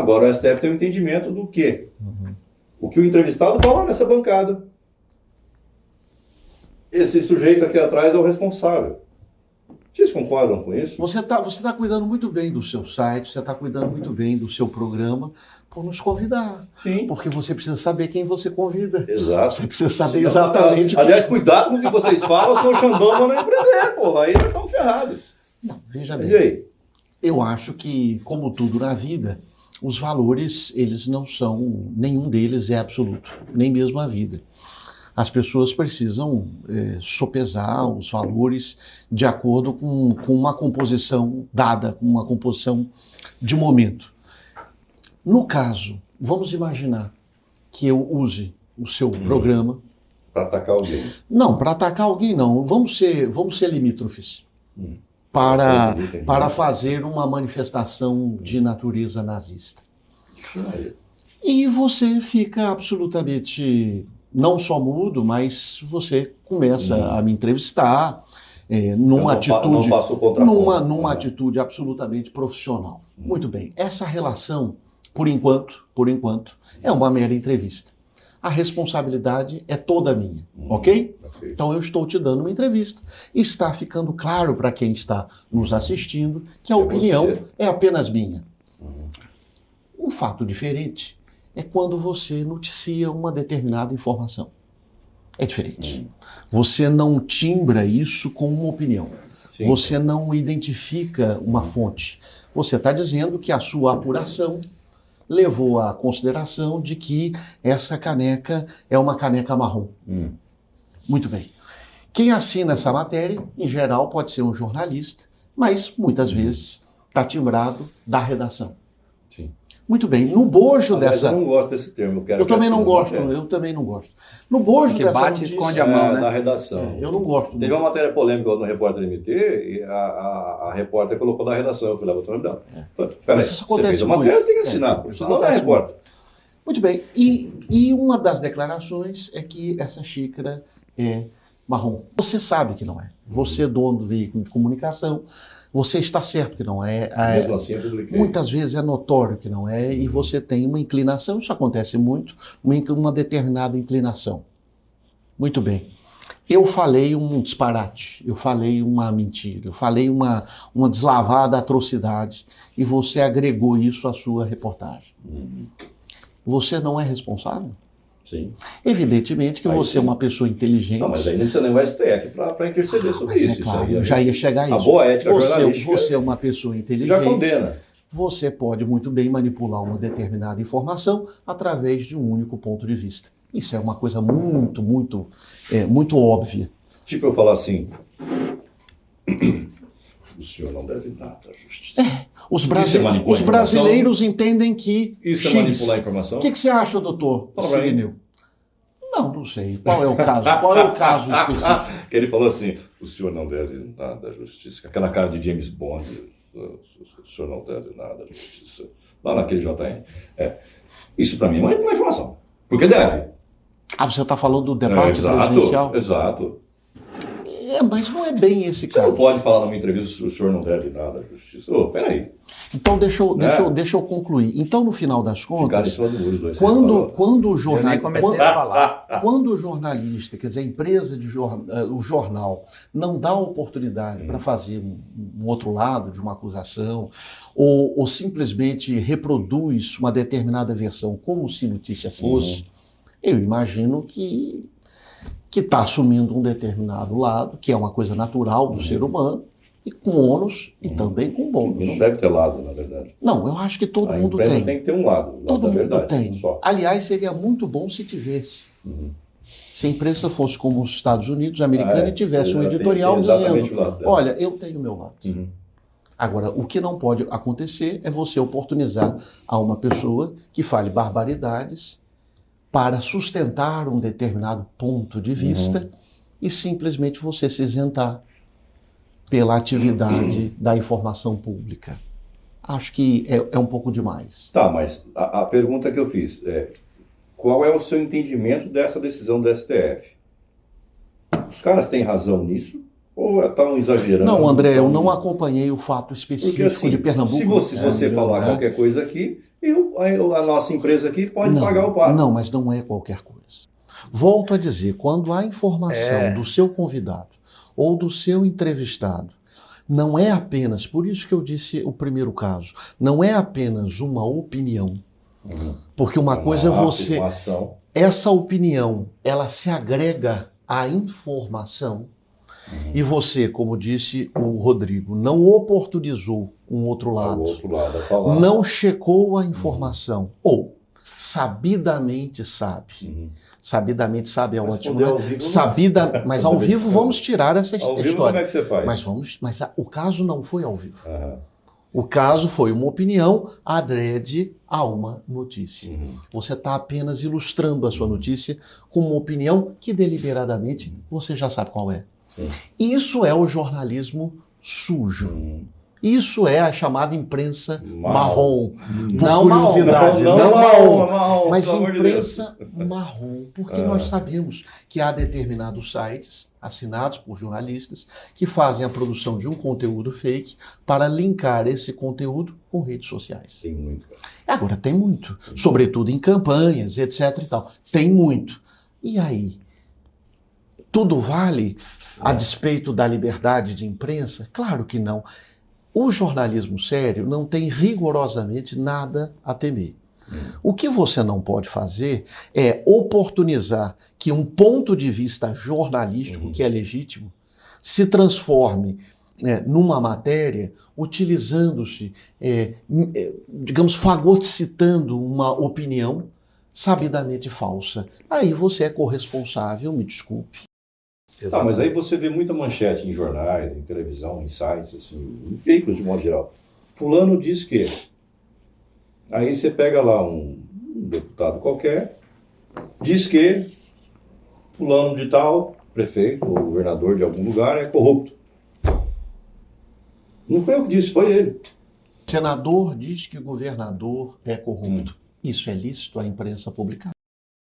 Agora o STF tem um entendimento do quê? O que o entrevistado está lá nessa bancada. Esse sujeito aqui atrás é o responsável. Vocês concordam com isso? Você tá cuidando muito bem do seu site, você está cuidando muito bem do seu programa por nos convidar. Sim. Porque você precisa saber quem você convida. Exato. Você precisa saber exatamente Aliás, cuidado com o que vocês falam, senão o Xandão vai não empreender, porra. Aí já estamos ferrados. Não, veja Mas bem. e aí? Eu acho que, como tudo na vida, os valores, eles não são, nenhum deles é absoluto, nem mesmo a vida. As pessoas precisam sopesar os valores de acordo com uma composição dada, com uma composição de momento. No caso, vamos imaginar que eu use o seu programa... Para atacar alguém. Não, para atacar alguém não. Vamos ser limítrofes. Para fazer uma manifestação de natureza nazista. E você fica absolutamente... não só mudo, mas você começa a me entrevistar numa atitude absolutamente profissional. Muito bem. Essa relação, por enquanto, é uma mera entrevista. A responsabilidade é toda minha, ok? Então eu estou te dando uma entrevista. Está ficando claro para quem está nos assistindo que a opinião é apenas minha. Um fato diferente é quando você noticia uma determinada informação. É diferente. Você não timbra isso com uma opinião. Sim. Você não identifica uma fonte. Você está dizendo que a sua apuração levou à consideração de que essa caneca é uma caneca marrom. Muito bem. Quem assina essa matéria, em geral, pode ser um jornalista, mas muitas vezes está timbrado da redação. Sim. Muito bem, no bojo dessa... Eu não gosto desse termo. Eu também não gosto. No bojo porque dessa bate e notícia... esconde a mão, né? Da redação. Eu não gosto. Teve uma matéria polêmica no Repórter MT e a repórter colocou da redação. Eu falei, vou dela. Peraí, Isso acontece você fez a muito. matéria, tem que assinar. Isso Não é acontece repórter. Muito bem, e uma das declarações é que essa xícara é marrom. Você sabe que não é. Você é dono do veículo de comunicação, você está certo que não é. Mesmo assim, eu publiquei. Muitas vezes é notório que não é, e você tem uma inclinação, isso acontece muito, uma determinada inclinação. Muito bem. Eu falei um disparate, eu falei uma mentira, eu falei uma deslavada atrocidade, e você agregou isso à sua reportagem. Você não é responsável? Sim. Evidentemente que você é uma pessoa inteligente. Não, mas aí não precisa nem o STF para interceder sobre Mas isso. É claro, isso aí, eu já ia chegar a isso. A boa ética jornalística você é uma pessoa inteligente. já condena. Você pode muito bem manipular uma determinada informação através de um único ponto de vista. Isso é uma coisa muito, muito, muito óbvia. Tipo eu falar assim, o senhor não deve nada à justiça. Os manipular brasileiros entendem que Isso é X. manipular a informação? O que você acha, doutor Fala pra mim. Signil? Não sei. Qual é o caso? Qual é o caso específico? Que ele falou assim, o senhor não deve nada à justiça. Aquela cara de James Bond, o senhor não deve nada à justiça. Lá naquele JN. Isso para mim é manipular a informação. Porque deve. Você está falando do debate presidencial? Exato. Mas não é bem esse Você caso. não pode falar numa entrevista, o senhor não deve nada à justiça. Peraí. Então, deixa eu concluir. Então, no final das contas, quando o Eu nem comecei a falar. quando o jornalista, quer dizer, a empresa o jornal, não dá oportunidade para fazer um outro lado de uma acusação, ou simplesmente reproduz uma determinada versão como se notícia fosse, eu imagino que está assumindo um determinado lado, que é uma coisa natural do ser humano, e com ônus e também com bônus. E não deve ter lado, na verdade. Não, eu acho que todo mundo A tem. imprensa tem que ter um lado. Todo mundo verdade, tem. Só. Aliás, seria muito bom se tivesse. Se a imprensa fosse como os Estados Unidos, americana, e tivesse um editorial dizendo, olha, eu tenho o meu lado. Agora, o que não pode acontecer é você oportunizar a uma pessoa que fale barbaridades para sustentar um determinado ponto de vista e simplesmente você se isentar pela atividade da informação pública. Acho que é um pouco demais. Tá, mas a pergunta que eu fiz é, qual é o seu entendimento dessa decisão do STF? Os caras têm razão nisso? Ou estão exagerando? Não, André, eu não acompanhei o fato específico Porque, assim, de Pernambuco. Se você falar qualquer coisa aqui, E a nossa empresa aqui pode pagar o pato. Não, mas não é qualquer coisa. Volto a dizer, quando a informação do seu convidado ou do seu entrevistado não é apenas, por isso que eu disse o primeiro caso, não é apenas uma opinião, porque uma coisa é você... Afirmação. Essa opinião, ela se agrega à informação e você, como disse o Rodrigo, não oportunizou um outro lado, não checou a informação, ou sabidamente sabe. Sabidamente sabe é ótimo, né? Mas ao vivo vamos tirar essa ao história. Vivo, como é que você faz? Mas o caso não foi ao vivo. O caso foi uma opinião adrede a uma notícia. Você está apenas ilustrando a sua notícia com uma opinião que deliberadamente você já sabe qual é. Isso é o jornalismo sujo. Isso é a chamada imprensa marrom. Não curiosidade, não marrom. Mas imprensa marrom. Porque nós sabemos que há determinados sites assinados por jornalistas que fazem a produção de um conteúdo fake para linkar esse conteúdo com redes sociais. Tem muito. Agora, tem muito. Sobretudo em campanhas, etc. e tal. Tem muito. E aí? Tudo vale a despeito da liberdade de imprensa? Claro que não. O jornalismo sério não tem rigorosamente nada a temer. O que você não pode fazer é oportunizar que um ponto de vista jornalístico, que é legítimo, se transforme numa matéria utilizando-se, digamos, fagocitando uma opinião sabidamente falsa. Aí você é corresponsável, me desculpe. Mas aí você vê muita manchete em jornais, em televisão, em sites, assim, em veículos de modo geral. Fulano diz que. Aí você pega lá um deputado qualquer, diz que fulano de tal, prefeito ou governador de algum lugar é corrupto. Não foi eu que disse, foi ele. Senador diz que o governador é corrupto. Isso é lícito à imprensa publicar?